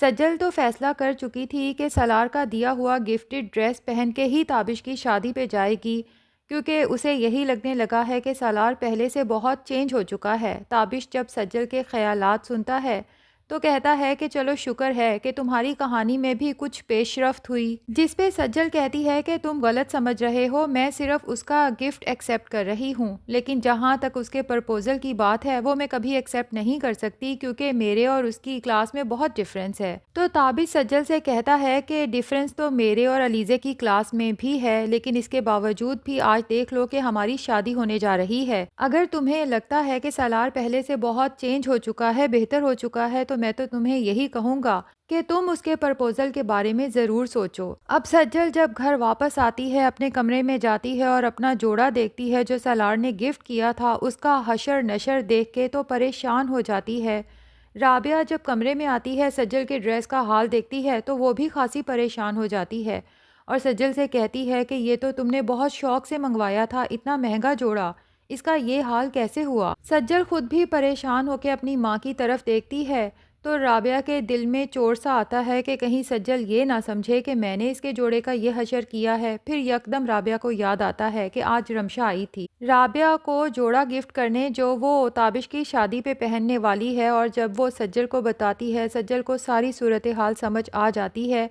सज्जल तो फैसला कर चुकी थी कि सलार का दिया हुआ गिफ्टेड ड्रेस पहन के ही ताबिश की शादी पे जाएगी, क्योंकि उसे यही लगने लगा है कि सलार पहले से बहुत चेंज हो चुका है। ताबिश जब सज्जल के ख्यालात सुनता है तो कहता है कि चलो शुक्र है कि तुम्हारी कहानी में भी कुछ पेशरफ्त हुई। जिस पे सज्जल कहती है कि तुम गलत समझ रहे हो, मैं सिर्फ उसका गिफ्ट एक्सेप्ट कर रही हूँ, लेकिन जहाँ तक उसके प्रपोजल की बात है वो मैं कभी एक्सेप्ट नहीं कर सकती, क्योंकि मेरे और उसकी क्लास में बहुत डिफरेंस है। तो ताबिश सज्जल से कहता है कि डिफरेंस तो मेरे और अलीज़े की क्लास में भी है, लेकिन इसके बावजूद भी आज देख लो कि हमारी शादी होने जा रही है। अगर तुम्हें लगता है कि सलार पहले से बहुत चेंज हो चुका है, बेहतर हो चुका है, तो मैं तो तुम्हें यही कहूँगा कि तुम उसके प्रपोजल के बारे में ज़रूर सोचो। अब सज्जल जब घर वापस आती है, अपने कमरे में जाती है और अपना जोड़ा देखती है जो सलार ने गिफ्ट किया था, उसका हशर नशर देख के तो परेशान हो जाती है। राबिया जब कमरे में आती है, सज्जल के ड्रेस का हाल देखती है तो वो भी खासी परेशान हो जाती है और सज्जल से कहती है कि ये तो तुमने बहुत शौक से मंगवाया था, इतना महंगा जोड़ा, इसका ये हाल कैसे हुआ। सज्जल खुद भी परेशान होकर अपनी माँ की तरफ देखती है तो राबिया के दिल में चोट सा आता है कि कहीं सज्जल ये ना समझे कि मैंने इसके जोड़े का ये हशर किया है। फिर यकदम राबिया को याद आता है कि आज रमशा आई थी राबिया को जोड़ा गिफ्ट करने जो वो ताबिश की शादी पे पहनने वाली है, और जब वो सज्जल को बताती है, सज्जल को सारी सूरत हाल समझ आ जाती है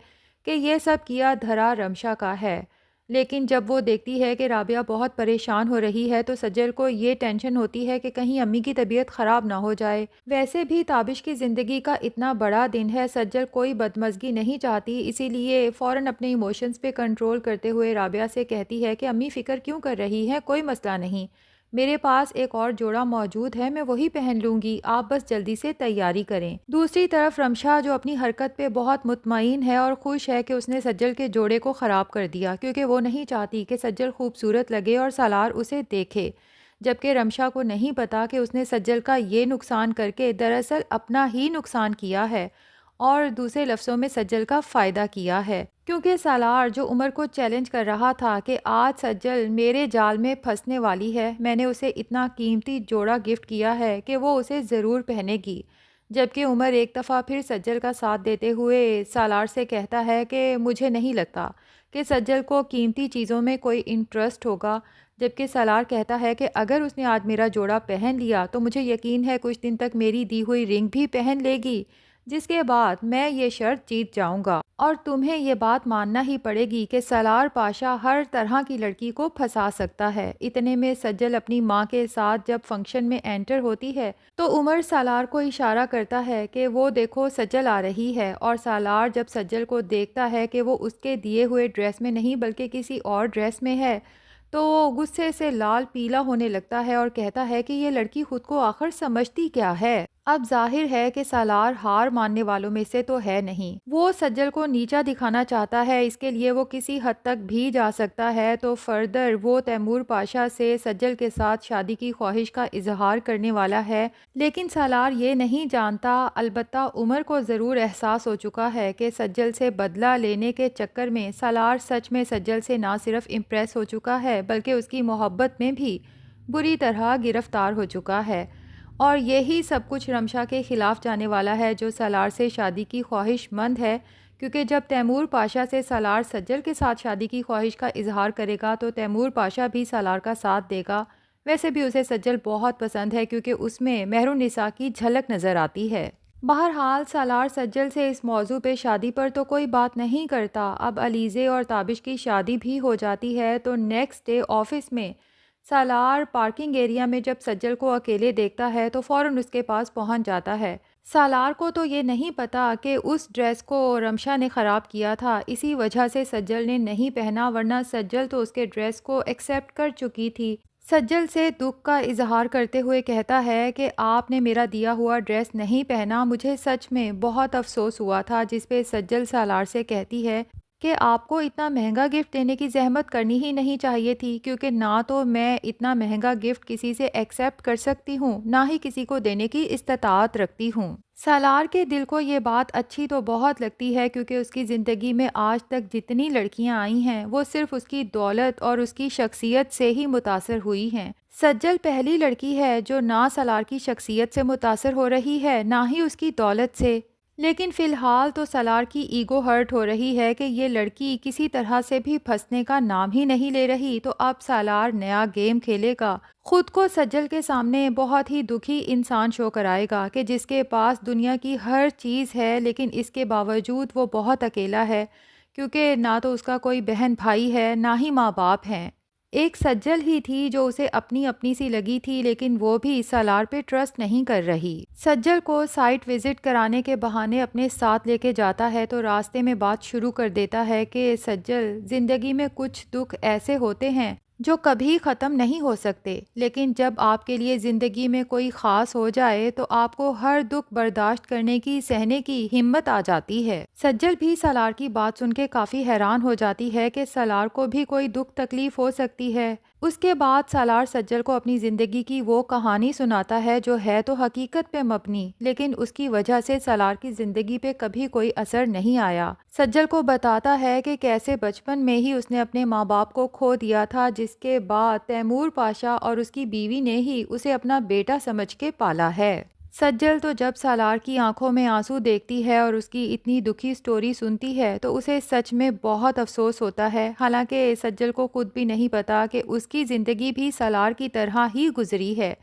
कि ये सब किया धरा रमशा का है। लेकिन जब वो देखती है कि राबिया बहुत परेशान हो रही है तो सज्जल को ये टेंशन होती है कि कहीं अम्मी की तबीयत ख़राब ना हो जाए। वैसे भी ताबिश की ज़िंदगी का इतना बड़ा दिन है, सज्जल कोई बदमज़गी नहीं चाहती, इसीलिए फ़ौरन अपने इमोशंस पे कंट्रोल करते हुए राबिया से कहती है कि अम्मी फ़िक्र क्यों कर रही है, कोई मसला नहीं, मेरे पास एक और जोड़ा मौजूद है, मैं वही पहन लूँगी, आप बस जल्दी से तैयारी करें। दूसरी तरफ रमशा जो अपनी हरकत पे बहुत मुतमईन है और खुश है कि उसने सज्जल के जोड़े को ख़राब कर दिया, क्योंकि वो नहीं चाहती कि सज्जल खूबसूरत लगे और सालार उसे देखे। जबकि रमशा को नहीं पता कि उसने सज्जल का ये नुकसान करके दरअसल अपना ही नुकसान किया है और दूसरे लफ्ज़ों में सज्जल का फ़ायदा किया है, क्योंकि सालार जो उमर को चैलेंज कर रहा था कि आज सज्जल मेरे जाल में फंसने वाली है, मैंने उसे इतना कीमती जोड़ा गिफ्ट किया है कि वो उसे ज़रूर पहनेगी। जबकि उमर एक दफ़ा फिर सज्जल का साथ देते हुए सालार से कहता है कि मुझे नहीं लगता कि सज्जल को कीमती चीज़ों में कोई इंटरेस्ट होगा। जबकि सालार कहता है कि अगर उसने आज मेरा जोड़ा पहन लिया तो मुझे यकीन है कुछ दिन तक मेरी दी हुई रिंग भी पहन लेगी, जिसके बाद मैं ये शर्त जीत जाऊंगा और तुम्हें ये बात मानना ही पड़ेगी कि सलार पाशा हर तरह की लड़की को फंसा सकता है। इतने में सज्जल अपनी माँ के साथ जब फंक्शन में एंटर होती है तो उमर सालार को इशारा करता है कि वो देखो सज्जल आ रही है, और सालार जब सज्जल को देखता है कि वो उसके दिए हुए ड्रेस में नहीं बल्कि किसी और ड्रेस में है तो वो गुस्से से लाल पीला होने लगता है और कहता है कि ये लड़की खुद को आखिर समझती क्या है। अब जाहिर है कि सालार हार मानने वालों में से तो है नहीं, वो सज्जल को नीचा दिखाना चाहता है, इसके लिए वो किसी हद तक भी जा सकता है। तो फर्दर वो तैमूर पाशा से सज्जल के साथ शादी की ख्वाहिश का इजहार करने वाला है, लेकिन सालार ये नहीं जानता, अलबत्ता उमर को ज़रूर एहसास हो चुका है कि सज्जल से बदला लेने के चक्कर में सालार सच में सज्जल से ना सिर्फ इम्प्रेस हो चुका है बल्कि उसकी मोहब्बत में भी बुरी तरह गिरफ्तार हो चुका है। और यही सब कुछ रमशा के ख़िलाफ़ जाने वाला है जो सालार से शादी की ख्वाहिशमंद है, क्योंकि जब तैमूर पाशा से सालार सज्जल के साथ शादी की ख्वाहिश का इजहार करेगा तो तैमूर पाशा भी सालार का साथ देगा। वैसे भी उसे सज्जल बहुत पसंद है क्योंकि उसमें मेहरुन्निसा की झलक नज़र आती है। बहरहाल सालार सज्जल से इस मौजू पे शादी पर तो कोई बात नहीं करता। अब अलीज़े और ताबिश की शादी भी हो जाती है तो नेक्स्ट डे ऑफिस में सालार पार्किंग एरिया में जब सज्जल को अकेले देखता है तो फ़ौरन उसके पास पहुंच जाता है। सालार को तो ये नहीं पता कि उस ड्रेस को रमशा ने ख़राब किया था, इसी वजह से सज्जल ने नहीं पहना, वरना सज्जल तो उसके ड्रेस को एक्सेप्ट कर चुकी थी। सज्जल से दुख का इजहार करते हुए कहता है कि आपने मेरा दिया हुआ ड्रेस नहीं पहना, मुझे सच में बहुत अफसोस हुआ था। जिस पे सज्जल सालार से कहती है कि आपको इतना महंगा गिफ्ट देने की जहमत करनी ही नहीं चाहिए थी, क्योंकि ना तो मैं इतना महंगा गिफ्ट किसी से एक्सेप्ट कर सकती हूँ, ना ही किसी को देने की इस्तात रखती हूँ। सालार के दिल को ये बात अच्छी तो बहुत लगती है, क्योंकि उसकी ज़िंदगी में आज तक जितनी लड़कियां आई हैं वो सिर्फ उसकी दौलत और उसकी शख्सियत से ही मुतासर हुई हैं। सज्जल पहली लड़की है जो ना सालार की शख्सियत से मुतासर हो रही है, ना ही उसकी दौलत से। लेकिन फ़िलहाल तो सलार की ईगो हर्ट हो रही है कि ये लड़की किसी तरह से भी फंसने का नाम ही नहीं ले रही, तो अब सालार नया गेम खेलेगा। खुद को सज्जल के सामने बहुत ही दुखी इंसान शो कराएगा कि जिसके पास दुनिया की हर चीज़ है, लेकिन इसके बावजूद वो बहुत अकेला है, क्योंकि ना तो उसका कोई बहन भाई है, ना ही माँ बाप हैं। एक सज्जल ही थी जो उसे अपनी अपनी सी लगी थी, लेकिन वो भी सालार पे ट्रस्ट नहीं कर रही। सज्जल को साइट विजिट कराने के बहाने अपने साथ लेके जाता है, तो रास्ते में बात शुरू कर देता है कि सज्जल, जिंदगी में कुछ दुख ऐसे होते हैं जो कभी ख़त्म नहीं हो सकते, लेकिन जब आपके लिए ज़िंदगी में कोई ख़ास हो जाए तो आपको हर दुख बर्दाश्त करने की, सहने की हिम्मत आ जाती है। सज्जल भी सालार की बात सुन के काफ़ी हैरान हो जाती है कि सालार को भी कोई दुख तकलीफ हो सकती है। उसके बाद सालार सज्जल को अपनी ज़िंदगी की वो कहानी सुनाता है जो है तो हकीकत पे मबनी, लेकिन उसकी वजह से सालार की ज़िंदगी पे कभी कोई असर नहीं आया। सज्जल को बताता है कि कैसे बचपन में ही उसने अपने माँ बाप को खो दिया था, जिसके बाद तैमूर पाशा और उसकी बीवी ने ही उसे अपना बेटा समझ के पाला है। सज्जल तो जब सालार की आंखों में आंसू देखती है और उसकी इतनी दुखी स्टोरी सुनती है, तो उसे सच में बहुत अफसोस होता है। हालांकि सज्जल को खुद भी नहीं पता कि उसकी ज़िंदगी भी सालार की तरह ही गुजरी है।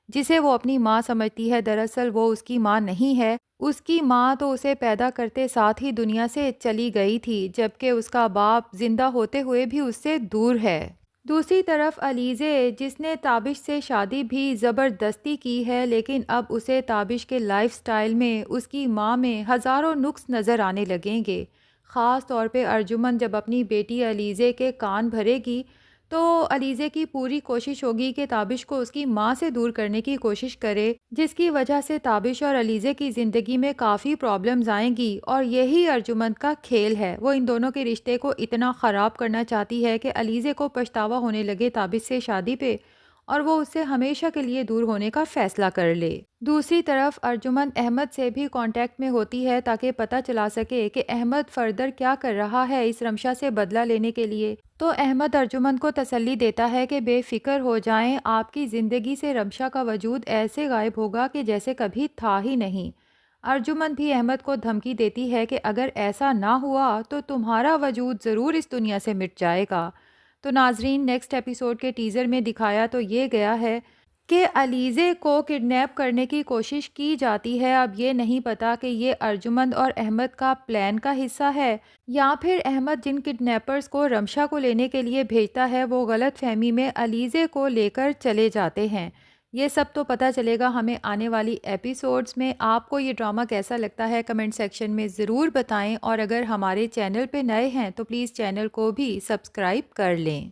जिसे वो अपनी माँ समझती है, दरअसल वो उसकी माँ नहीं है। उसकी माँ तो उसे पैदा करते साथ ही दुनिया से चली गई थी, जबकि उसका बाप जिंदा होते हुए भी उससे दूर है। दूसरी तरफ अलीज़े, जिसने ताबिश से शादी भी ज़बरदस्ती की है, लेकिन अब उसे ताबिश के लाइफस्टाइल में, उसकी माँ में हज़ारों नुक्स नज़र आने लगेंगे। ख़ास तौर पे अर्जुमन जब अपनी बेटी अलीज़े के कान भरेगी, तो अलीज़े की पूरी कोशिश होगी कि ताबिश को उसकी माँ से दूर करने की कोशिश करे, जिसकी वजह से ताबिश और अलीज़े की ज़िंदगी में काफ़ी प्रॉब्लम्स आएंगी। और यही अर्जुमंद का खेल है, वो इन दोनों के रिश्ते को इतना ख़राब करना चाहती है कि अलीज़े को पछतावा होने लगे ताबिश से शादी पे, और वो उससे हमेशा के लिए दूर होने का फ़ैसला कर ले। दूसरी तरफ अर्जुमंद अहमद से भी कांटेक्ट में होती है ताकि पता चला सके कि अहमद फर्दर क्या कर रहा है इस रमशा से बदला लेने के लिए। तो अहमद अर्जुमंद को तसल्ली देता है कि बेफिक्र हो जाएं, आपकी ज़िंदगी से रमशा का वजूद ऐसे गायब होगा कि जैसे कभी था ही नहीं। अर्जुमंद भी अहमद को धमकी देती है कि अगर ऐसा ना हुआ तो तुम्हारा वजूद ज़रूर इस दुनिया से मिट जाएगा। तो नाजरीन, नेक्स्ट एपिसोड के टीज़र में दिखाया तो ये गया है कि अलीज़े को किडनैप करने की कोशिश की जाती है। अब ये नहीं पता कि ये अर्जुमंद और अहमद का प्लान का हिस्सा है, या फिर अहमद जिन किडनैपर्स को रमशा को लेने के लिए भेजता है वो गलत फहमी में अलीज़े को लेकर चले जाते हैं। ये सब तो पता चलेगा हमें आने वाली एपिसोड्स में। आपको ये ड्रामा कैसा लगता है कमेंट सेक्शन में ज़रूर बताएं, और अगर हमारे चैनल पे नए हैं तो प्लीज़ चैनल को भी सब्सक्राइब कर लें।